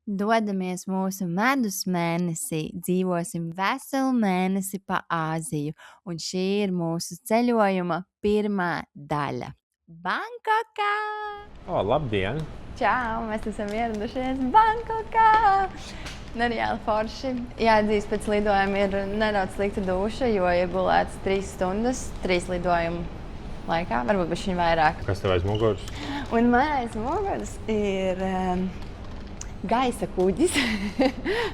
Dodamies mūsu medus mēnesī, dzīvosim veselu mēnesi pa Āziju, un šī ir mūsu ceļojuma pirmā daļa. Bankokā! Labdien! Čau! Mēs esam ieradušies Bankokā! Nereāli forši. Jāatzīst, pēc lidojuma ir nedaudz slikta duša, jo iegulēts 3 stundas, 3 lidojumu laikā, varbūt bišķiņ vairāk. Kas tev aiz muguras? Un man aiz muguras ir gaisa kuģis,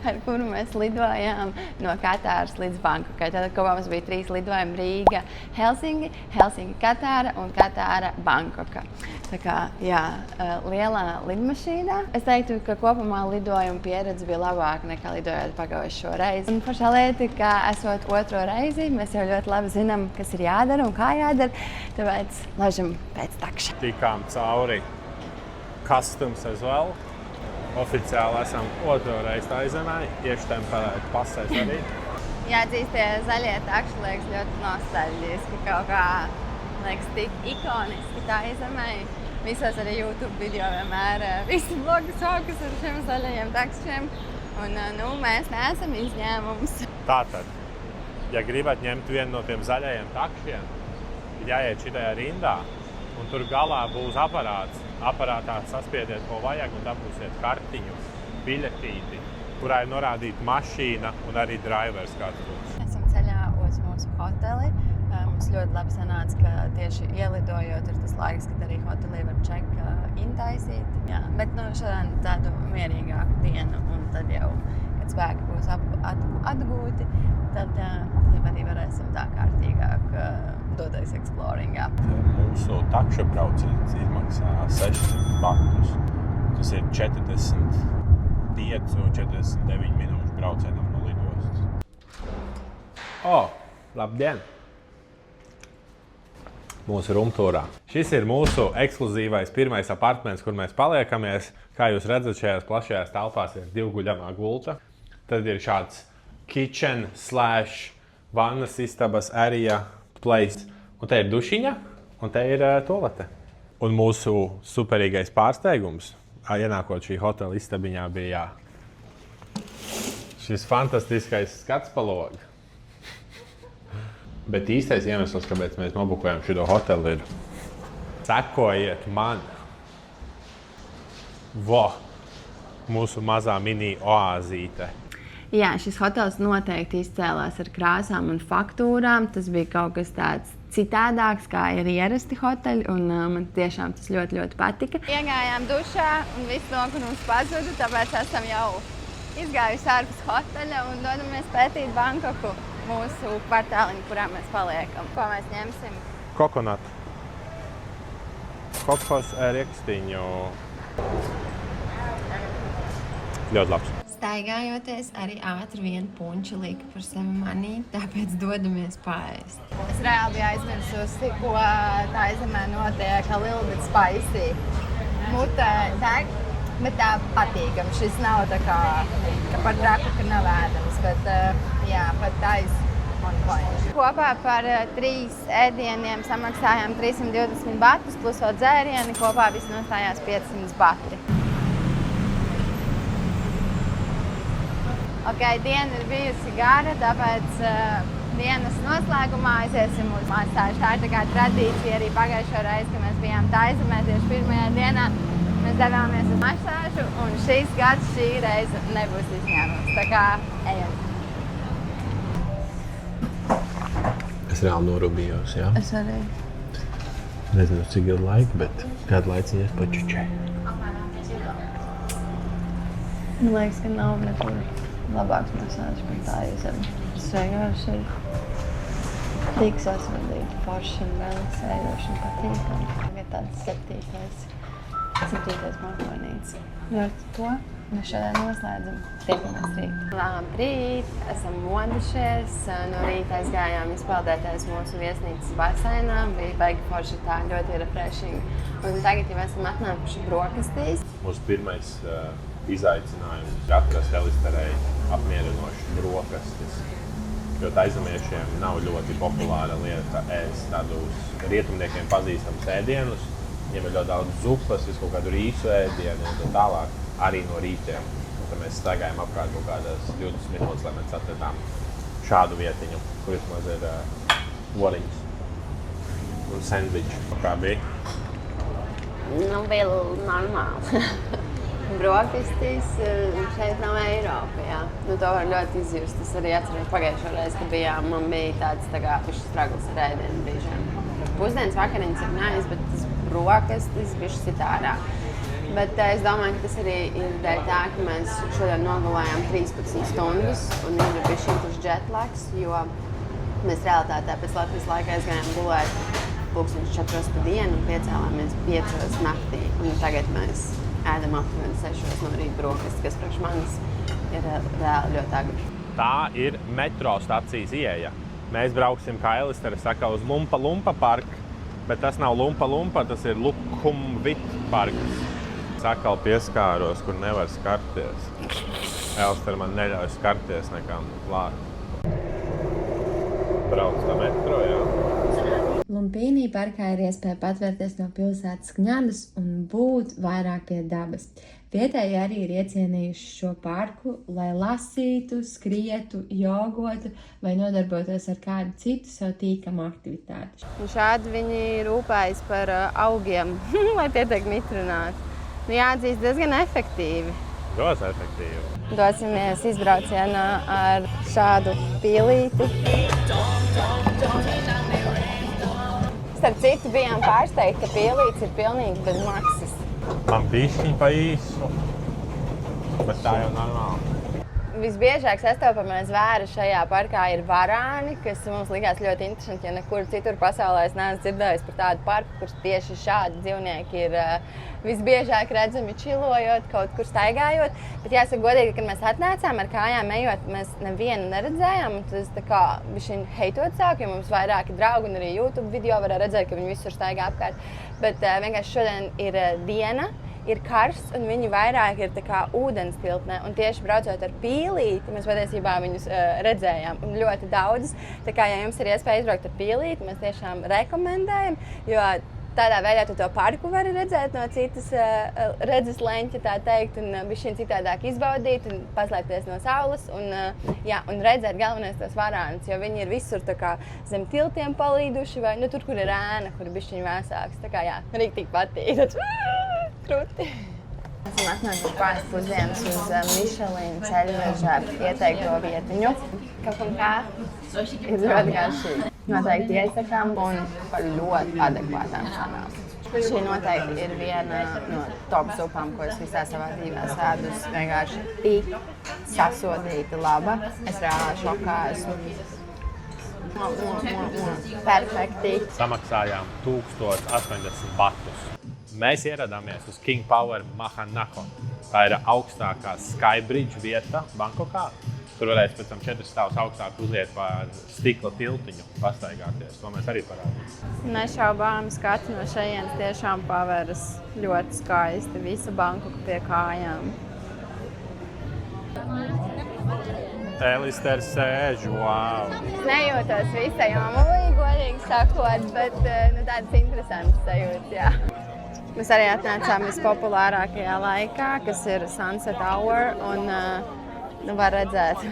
ar kuru mēs lidojām no Katāras līdz Bankokai. Tātad kopā mums bija 3 lidojumi - Rīga, Helsinki, Helsinki, Katāra un Katāra, Bankoka. Tā kā, jā, lielā lidmašīnā. Es teiktu, ka kopumā lidojuma pieredze bija labāka nekā lidojot pagājušo reizi. Un pašā lieta, ka esot otro reizi, mēs jau ļoti labi zinām, kas ir jādara un kā jādara, tāpēc laižam pēc takša. Tikām cauri customs as well. Oficiāli esam otro reizi Taizemē, ieštempelēt pasēs arī. Jāatzīst, tie zaļie takši liekas ļoti nostalģiski, kaut kā liekas tik ikoniski Taizemē. Visos arī YouTube video vienmēr visi vlogi sākas ar šiem zaļajiem takšiem. Un mēs neesam izņēmums. Tātad, ja gribat ņemt vienu no tiem zaļajiem takšiem, jāiet šitajā rindā, un tur galā būs aparāts. Aparātā saspiediet, ko vajag, un dabūsiet kartiņu, biļetīti, kurā ir norādīta mašīna un arī drivers kāds būs. Esam ceļā uz mūsu hoteli. Mums ļoti labi sanāca, ka tieši ielidojot ir tas laiks, kad arī hotelī var check-in taisīt. Jā, bet šodien tādu mierīgāku dienu, un tad jau, kad spēki būs atgūti, tad jau arī varēsim tā kārtīgāk doties exploringā. Mūsu takša brauciens izmaksā 600 batus. Tas ir 45 un 49 minūšu braucienam no lidostas. Labdien! Mūsu rumtūrā. Šis ir mūsu ekskluzīvais pirmais apartments, kur mēs paliekamies. Kā jūs redzat, šajās plašajās telpās ir 2 guļamā gulta. Tad ir šāds kitchen / vannas istabas area place. Un te ir dušiņa, un te ir toalete. Un mūsu superīgais pārsteigums, ienākot šī hotela istabiņā, bija šis fantastiskais skats pa logu. Bet īstais iemesls, kāpēc mēs nobukojam šo hotelu, ir sekojiet man. Mūsu mazā mini oāzīte. Jā, šis hotels noteikti izcēlās ar krāsām un faktūrām. Tas bija kaut kas tāds citādāks, kā ir ierasti hoteļi, un man tiešām tas ļoti, ļoti patika. Iegājām dušā, un viss nogurums pazuda, tāpēc esam jau izgājuši ārpus hoteļa un dodamies pētīt Bankoku, mūsu kvartāliņu, kurā mēs paliekam. Ko mēs ņemsim? Kokonat. Kokos riekstiņu. Ļoti labs. Staigājoties, arī ātri vien punču lika par sevi manīt, tāpēc dodamies paēst. Es reāli biju aizmirsusi, ko Taizemē notiek, a little bit spicy. Mutē deg, bet tā patīkam. Šis nav tā kā par traku, ka nav ēdams, bet jā, pat tais on point. Kopā par 3 ēdieniem samaksājām 320 batus, plus vēl dzērieni, kopā viss nostājās 500 bati. Diena ir bijusi gara, tāpēc dienas noslēgumā aiziesim uz masāžu. Tā ir tā kā tradīcija arī pagājušo reizi, kad mēs bijām Taizemē tieši pirmajā dienā. Mēs devāmies uz masāžu, un šīs gads šī reize nebūs izņēmums. Tā kā ejam. Es reāli norūpījos, jā? Es arī. Nezinu, cik gadu laika, bet kādu laiciņu es pačučēju. Man liekas, ka nav nekur labāks masāžs par Taizemi. Tas vienkārši ir tik sasvadīti, forši un relaksējoši un patīkami. Tagad tāds 7. mākonīts. Ar to mēs šodien noslēdzam. Tiekamies rīt. Labrīt! Esam modušies. No rīta aizgājām izpeldēties mūsu viesnīcas baseinā. Bija baigi forši, tā ļoti refreshing. Un tagad jau esam atnākuši brokastīs. Mūsu pirmais izaicinājums ir atrast Elisterei apmierinošas brokastis. Jo taizemiešiem nav ļoti populāra lieta ēst tādus rietumniekiem pazīstamus ēdienus. Viņiem ir ļoti daudz zupas, visu kaut kādu rīsu ēdienu un tā tālāk arī no rītiem. tad mēs staigājam apkārt kaut kādas 20 minūtes, lai mēs atradām šādu vietiņu, kur vismaz ir oriņas un sandviči. Kā bija? Nu, bija normāli. Brokastis šeit nav Eiropa, jā. Nu, to var ļoti izjust. Es arī atceros pagājušo reizi, kad bijām, man bija tāds pišķi stragls ar ēdienu brīžiem. Pusdienas vakariņas ir nice, bet tas brokastis bišķi citārā. Bet es domāju, ka tas arī ir dēļ tā, ka mēs šodien nogulējām 13 stundas un ir bišķi tas jetlags, jo mēs realitātē pēc Latvijas laika aizgājām gulēt 4 pa dienu un piecēlāmies 5 naktī. Un tagad mēs ēdam aptuveni 6 no rīta brokastis, kas priekš manis ir reāli ļoti agri. Tā ir metro stacijas ieeja. Mēs brauksim, kā Elistera saka, uz Lumpa Lumpa parku, bet tas nav Lumpa Lumpa, tas ir Lukumvit parks. Sakal pieskāros, kur nevar skarties. Elistera man neļauj skarties nekām klāt. Brauc tā metro, jā. Lumpīnī parkā ir iespēja patvērties no pilsētas kņadas un būt vairāk pie dabas. Vietēji arī ir iecienījuši šo parku, lai lasītu, skrietu, jogotu vai nodarbotos ar kādu citu sev tīkamu aktivitāti. Un šādi viņi rūpējas par augiem, lai tie tiek mitrināti. Nu, jāatzīst diezgan efektīvi. Dos efektīvi. Dosimies izbraucienā ar šādu pīlīti. Starp citu, bijām pārsteigti, ka pīlītes ir pilnīgi bez maksas. Man bišķiņ pa īsu, bet tā jau normāli. Visbiežāk sastopamie zvēri šajā parkā ir varāni, kas mums likās ļoti interesanti, jo nekur citur pasaulē es neesmu dzirdējis par tādu parku, kur tieši šādi dzīvnieki ir visbiežāk redzami čilojot, kaut kur staigājot. Bet jāsaka godīgi, kad mēs atnācām ar kājām ejot, mēs nevienu neredzējām. Tas tā kā bišķiņ heitot sāk, jo mums vairāki draugi un arī YouTube video varēja redzēt, ka viņi visur staigā apkārt. Bet vienkārši šodien ir diena. Ir karsts, un viņi vairāk ir tā kā ūdens tilpnē. Un tieši braucot ar pīlīti, mēs patiesībā viņus redzējām. Un ļoti daudz. Tā kā, ja jums ir iespēja izbraukt ar pīlīti, mēs tiešām rekomendējam, jo tādā veidā tu to parku vari redzēt no citas redzes leņķa, tā teikt, un bišķiņ citādāk izbaudīt un paslēpties no saules un redzēt galvenais tos varānus, jo viņi ir visur tā kā zem tiltiem palīduši vai nu tur, kur ir ēna, kur ir bišķiņ vēsāks. Tā kā jā, rīktīgi patīk. Krūti. Esam atnākuši pāris pusdienas uz Michelin ceļveža ieteikto vietiņu. Kā ir ļoti garšīgi. Noteikti iesakām un par ļoti adekvātām cenām. Šī noteikti ir viena no top supām, ko es visā savā dzīvē sēdus. Vienkārši tik sasodīta laba. Es reāli šokā esmu. Perfekti. Samaksājām 1080 batus. Mēs ieradāmies uz King Power Mahanako. Tā ir augstākā Skybridge vieta Bankokā. Tur varēs pēc tam 4 stāvus augstāk uziet pār stikla tiltiņu, pastaigāties. To mēs arī parādīsim. Nešaubām skati no šejienes tiešām paveras ļoti skaisti. Visa Bankoka pie kājām. Elistera sēž, wow! Es nejūtos visai omulīgi, godīgi sakot, bet tādas interesantas sajūtas, jā. Mēs arī atnācām vispopulārākajā laikā, kas ir Sunset Hour, un var redzēt,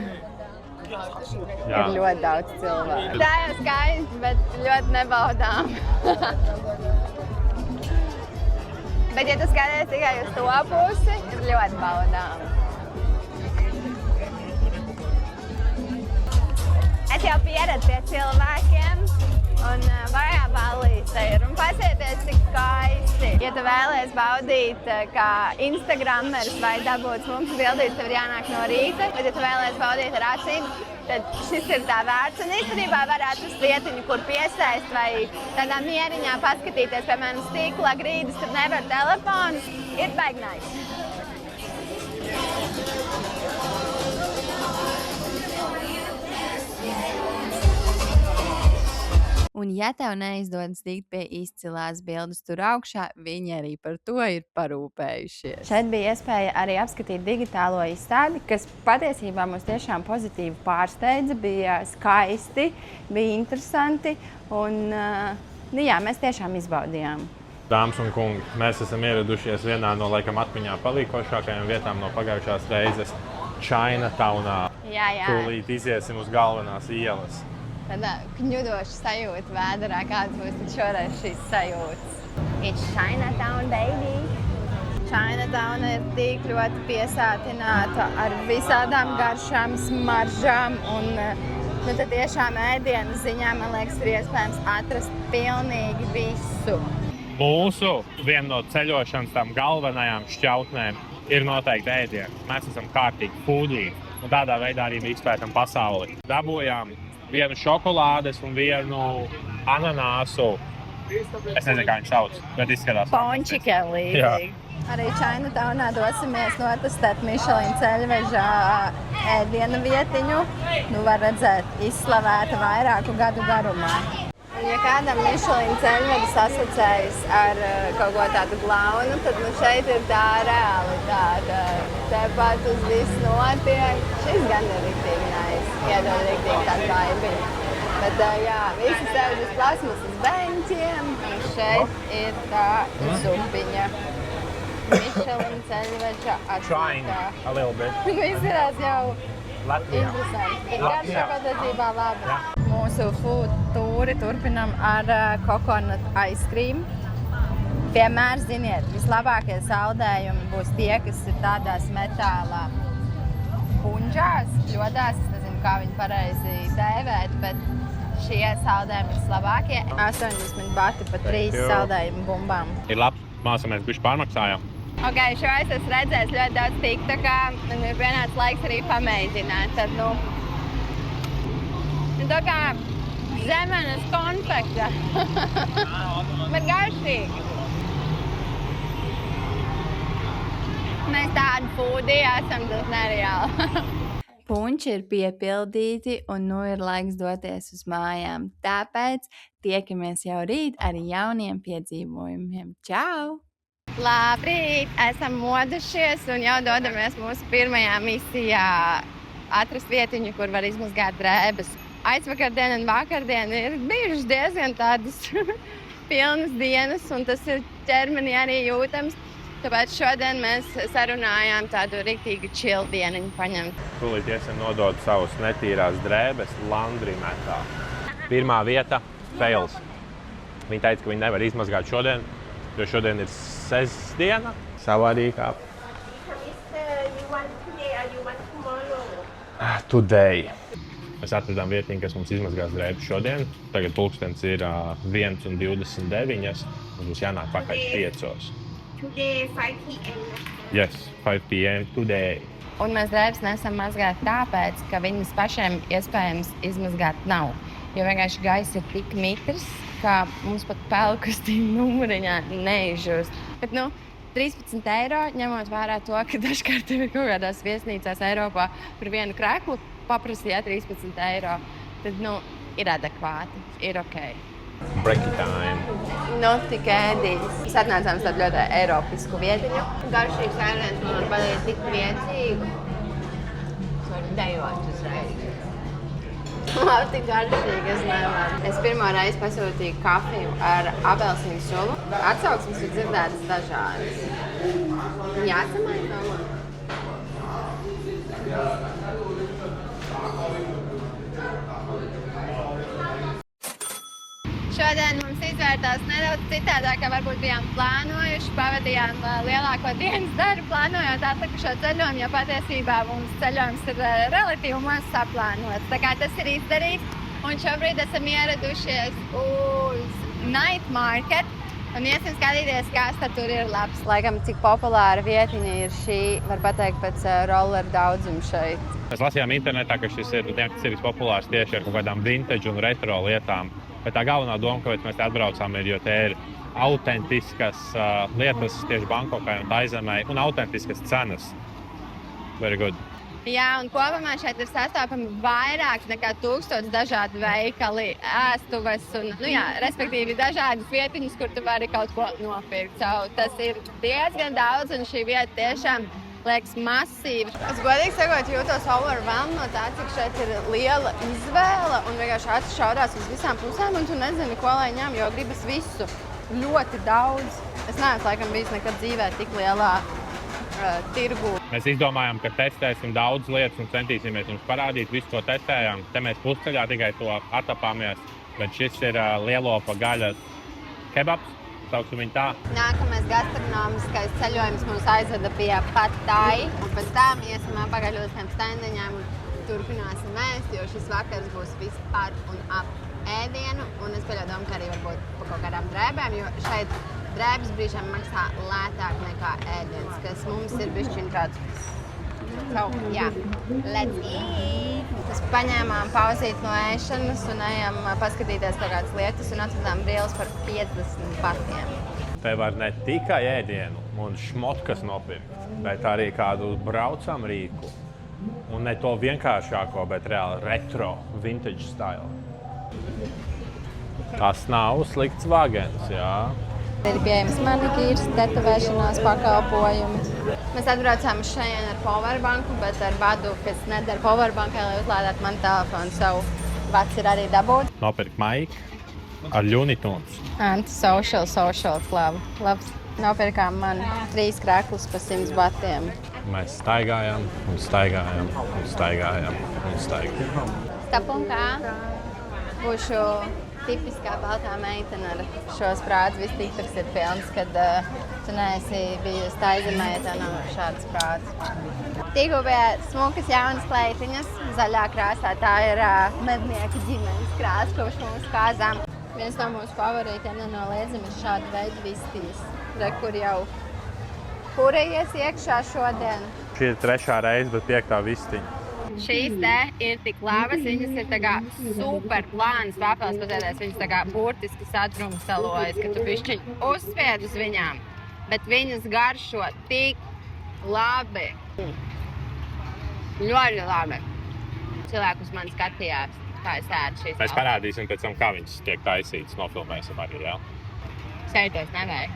ir ļoti daudz cilvēku. Tā jau skaisti, bet ļoti nebaudām. Bet, ja tu skaties tikai uz to pusi, ir ļoti baudām. Es jau pieredzu pie cilvēkiem, un vajā balīte ir, un pasieties tik skaisti. Ja tu vēlies baudīt kā instagrameris vai dabūt mums bildīt, tev ir jānāk no rīta, bet ja tu vēlies baudīt ar acīm, tad šis ir tā vērts. Un īstenībā var atrast vietiņu, kur piesaist vai tādā mieriņā paskatīties, piemēram, stikla grīdas, tur nevar telefonus. Ir baigi nice. Un ja tev neizdodas tikt pie izcilās bildes tur augšā, viņi arī par to ir parūpējušies. Šeit bija iespēja arī apskatīt digitālo izstādi, kas patiesībā mūs tiešām pozitīvi pārsteidza, bija skaisti, bija interesanti un jā, mēs tiešām izbaudījām. Dāmas un kungi, mēs esam ieradušies vienā no laikam atmiņā palīkošākajām vietām no pagājušās reizes Chinatownā. Jā. Tūlīt iziesim uz galvenās ielas. Tāda kņudoša sajūta vēderā, kādas būs tad šoreiz šīs sajūtas. It's Chinatown, baby! Chinatown ir tik ļoti piesātināta ar visādām garšām, smaržām un tad tiešām ēdienas ziņā, man liekas, ir iespējams atrast pilnīgi visu. Mūsu viena no ceļošanas tām galvenajām šķautnēm ir noteikti ēdieni. Mēs esam kārtīgi foodīgi un tādā veidā arī izpētam pasauli. Dabūjām vienu šokolādes un vienu ananāsu. Es nezinu, kā viņš sauc, bet izskatās. Pončika līdzīgi. Arī Chinatownā dosimies notestēt Michelin ceļveža ēdienu vietiņu. Var redzēt, izslavēta vairāku gadu garumā. Ja kādam Michelin ceļvedis asociējas ar kaut ko tādu glaunu, tad šeit ir tā realitāte. Tepat uz visu notiek. Šis gan ir riktīgi nice. Iedod riktīgi tādu vaibiņu. Bet jā, visi sēž uz plasmasas beņķiem. Un šeit ir tā zupiņa. Michelin ceļveža atšķirtā. A little bit. Izskatās jau Latvijā. interesanti. Bet garšā patiesībā labi. Mūsu food tūri turpinam ar coconut ice cream. Vienmēr, ziniet, vislabākie saldējumi būs tie, kas ir tādās metālā punžās, ļodās. Es nezinu, kā viņi pareizi dēvēt, bet šie saldējumi ir labākie. 80 bati pa 3 saldējumu bumbām. Ir labi, māsā mēs bišķi pārmaksājām. Ok, šo es esmu redzējis ļoti daudz TikTokā, un ir pienācis laiks arī pamēģināt. Tad, tā kā zemenes konfekta, bet garšīgi. Mēs tādi foodī esam, tas nereāli. Punči ir piepildīti, un nu ir laiks doties uz mājām. Tāpēc tiekamies jau rīt ar jauniem piedzīvojumiem. Čau! Labrīt! Esam modušies un jau dodamies mūsu pirmajā misijā atrast vietiņu, kur var izmazgāt drēbes. Aizvakardien un vakardien ir bijušas diezgan tādas pilnas dienas, un tas ir ķermenī arī jūtams. Tāpēc šodien mēs sarunājām tādu riktīgu chill dieniņu paņemt. Tūlīt iesim nodot savus netīrās drēbes landrimetā. Pirmā vieta – fails. Viņa teica, ka viņa nevar izmazgāt šodien, jo šodien ir sestdiena. Savādīgā. Today. Mēs atradām vietiņu, kas mums izmazgās drēbes šodien. Tagad pulkstens ir 1:29. Mums būs jānāk pakaļ 5. Today, 5 p.m. Yes, 5 p.m. today. Un mēs drēbes nesam mazgāt tāpēc, ka viņas pašiem iespējams izmazgāt nav. Jo vienkārši gaiss ir tik mitrs, ka mums pat pelkustīm numuriņā neizžūst. Bet, 13 eiro, ņemot vērā to, ka dažkārt tev ir kaut kādās viesnīcās Eiropā par vienu kreklu paprasīja 13 eiro, tad, ir adekvāti, ir ok. Breaky time. Tik ēdīgs. Mēs atnācām uz tādu ļoti eiropisku vietiņu. Garšīgs ēdiens man var padarīt tik priecīgu. Es varu dejot uzreiz. Labi, tik garšīgi es nevaru. Es pirmo reizi pasūtīju kafiju ar apelsīnu sulu. Atsauksmes ir dzirdētas dažādas. Jāsamaina domā. Šodien mums izvērtās nedaudz citādāk, kā varbūt bijām plānojuši. Pavadījām lielāko dienas daļu plānojot atlikušo ceļojumu, jo patiesībā mums ceļojums ir relatīvi maz saplānots. Tā kā tas ir izdarīts, un šobrīd esam ieradušies uz Night Market un iesim skatīties, kas tad tur ir labs. Laikam, cik populāra vietiņa ir šī, var pateikt, pēc rolleru daudzuma šeit. Mēs lasījām internetā, ka šis ir populārs tieši ar kaut kādām vintage un retro lietām. Bet tā galvenā doma, kāpēc mēs te atbraucām, ir, jo te ir autentiskas lietas tieši Bankokā un Taizemē un autentiskas cenas. Very good. Jā, un kopumā šeit ir sastopami vairāk nekā 1000 dažādi veikali, ēstuves un, respektīvi dažādas vietiņas, kur tu vari kaut ko nopirkt. Tas ir diezgan daudz, un šī vieta tiešām liekas masīva. Es godīgi sakot, jūtos overwhelmed no tā, cik šeit ir liela izvēle un vienkārši acis šaurās uz visām pusēm, un tu nezini, ko lai ņem, jo gribas visu. ļoti daudz. Es neesmu laikam bijis nekad dzīvē tik lielā tirgu. Mēs izdomājām, ka testēsim daudz lietas un centīsimies jums parādīt visu, ko testējām. Te mēs pusceļā tikai to atapāmies, bet šis ir lielopa gaļas kebabs, sauksim viņu tā. Nākamais gastronomiskais ceļojums mūs aizveda pie Pad Thai, un pēc tam iesim apakaļ uz tiem standiņiem un turpināsim ēst, jo šis vakars būs viss par un ap ēdienu, un es pieļauju, ka arī varbūt par kaut kādām drēbēm, jo šeit drēbes brīžiem maksā lētāk nekā ēdiens, kas mums ir bišķiņ tāds. So, jā, let's eat! Mēs paņēmām pauzīt no ēšanas un ejam paskatīties kaut kādas lietas un atvedām brīles par 50 batiem. Te var ne tikai ēdienu un šmotkas nopirkt, bet arī kādu braucam rīku. Un ne to vienkāršāko, bet reāli retro, vintage style. Tas nav slikts vagens, jā. Ir pieejams manikīrs, tetovēšanās pakalpojumi. Mēs atbraucām šeit ar powerbanku, bet ar vadu, kas nedara powerbankai, lai uzlādētu manu telefonu. Savu vads ir arī dabūt. Nopirkt maiku ar Lunitunes. Anti-social club. Labs. Nopirkām man 3 krāklus pa 100 batiem. Mēs staigājām un staigājām un staigājām un staigājām. Stapunkā būšu tipiskā baltā meitene ar šo sprādzi. Viss TikToks ir films, kad tu neesi bijusi Taizemē, ja tev nav šāds sprādzis. Tiku pie smukas jaunas kleitiņas, zaļā krāsā. Tā ir mednieka ģimenes krāsa, kopš mūsu kāzām. Viens no mūsu favorītiem nenoliedzami ir šāda veida vistiņas, kur jau kurējies iekšā šodien. Šī ir 3. reize, bet 5. vistiņa. Šīs te ir tik labas, viņas ir tā kā super plānas vafels patēdēs, viņas tā kā burtiski sadrumstalojas, ka tu bišķiņ uzspied uz viņām, bet viņas garšo tik labi. Ļoti labi. Cilvēki uz mani skatījās, kā es ēdu šīs. Mēs parādīsim pēc tam, kā viņas tiek taisītas, nofilmēsim arī, jā. Sēties nevajag.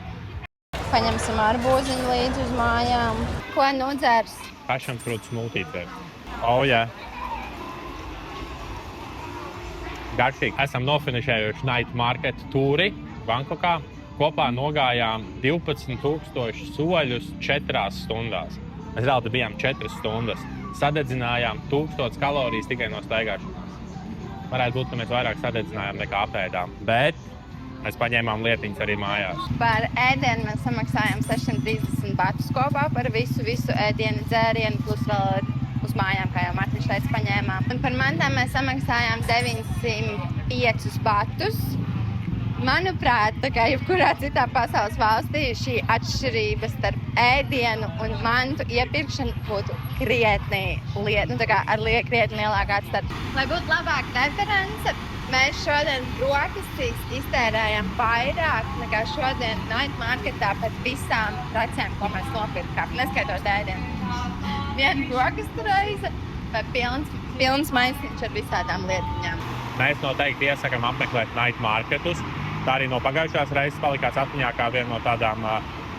Paņemsim arbūziņu līdzi uz mājām. Ko nudzers? Passion fruit smoothie te. Oh, jā. Garšīgi. Esam nofinišējuši Night Market tūri Bankokā. Kopā nogājām 12,000 soļus 4 stundās. Mēs reāli bijām 4 stundas. Sadedzinājām 1000 kalorijas tikai no staigāšanas. Varētu būt, ka mēs vairāk sadedzinājām nekā apēdām, bet mēs paņēmām lietiņas arī mājās. Par ēdienu mēs samaksājām 630 batus kopā par visu ēdienu, dzērienu, plus vēl uz mājām, kā jau Martiņš teica, paņēmām. Un par mantām mēs samaksājām 905 batus. Manuprāt, tā kā jebkurā citā pasaules valstī, šī atšķirība starp ēdienu un mantu iepirkšanu būtu krietni lielāka atstarpe. Lai būtu labāka reference, mēs šodien brokastīs iztērējam vairāk nekā šodien Night Marketā par visām precēm, ko mēs nopirkām, neskaitot ēdienu. Viena brokastu reize vai pilns maisiņš ar visādām lietiņām. Mēs noteikti iesakam apmeklēt Night Marketus. Tā arī no pagājušās reizes palikās atmiņā kā viena no tādām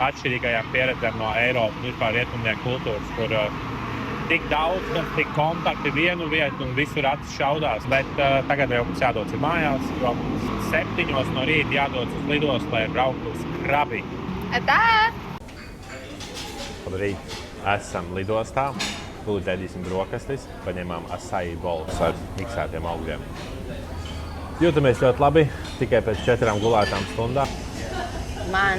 atšķirīgajām pieredzēm no Eiropas un vispār rietumnieku kultūras, kur tik daudz, tik kompakti vienu vietu un visur acis šaudās. Bet tagad jau mums jādodas ir mājās, jo 7 no rīta jādodas uz lidostu, lai brauktu uz Krabi. Tā! Labrīt! Esam lidostā, tūlīt ēdīsim brokastis, paņēmām acai bolus ar miksētiem augļiem. Jūtamies ļoti labi, tikai pēc 4 gulētām stundām. Man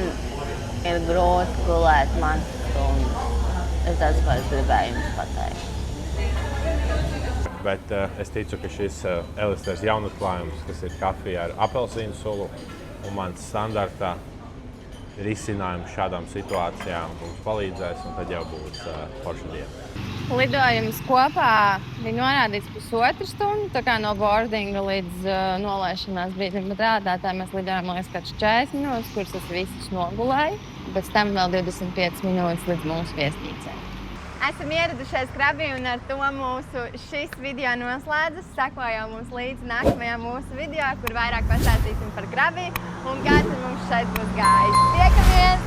ir grūti gulēt man stundu. Es tas, ko es gribēju jums pateikt. Bet es ticu, ka šis Elisters jaunatklājums, kas ir kafija ar apelsīnu sulu un mans standartā risinājums šādām situācijām mums palīdzēs, un tad jau būs forša diena. Lidojums kopā bija norādīts 1,5 stundu, tā kā no boardinga līdz nolaišanās brīdim. Bet realitātē mēs lidojām, liekas, kāds 40 minūtes, kuras es visus nogulēju. Pēc tam vēl 25 minūtes līdz mūsu viesnīcai. Esam ieradušies Krabī, un ar to mūsu šis video noslēdzas. Sekojo mums līdzi nākamajā mūsu video, kur vairāk pastāstīsim par Krabī un kā tad mums šeit būs gājis. Tiekamies!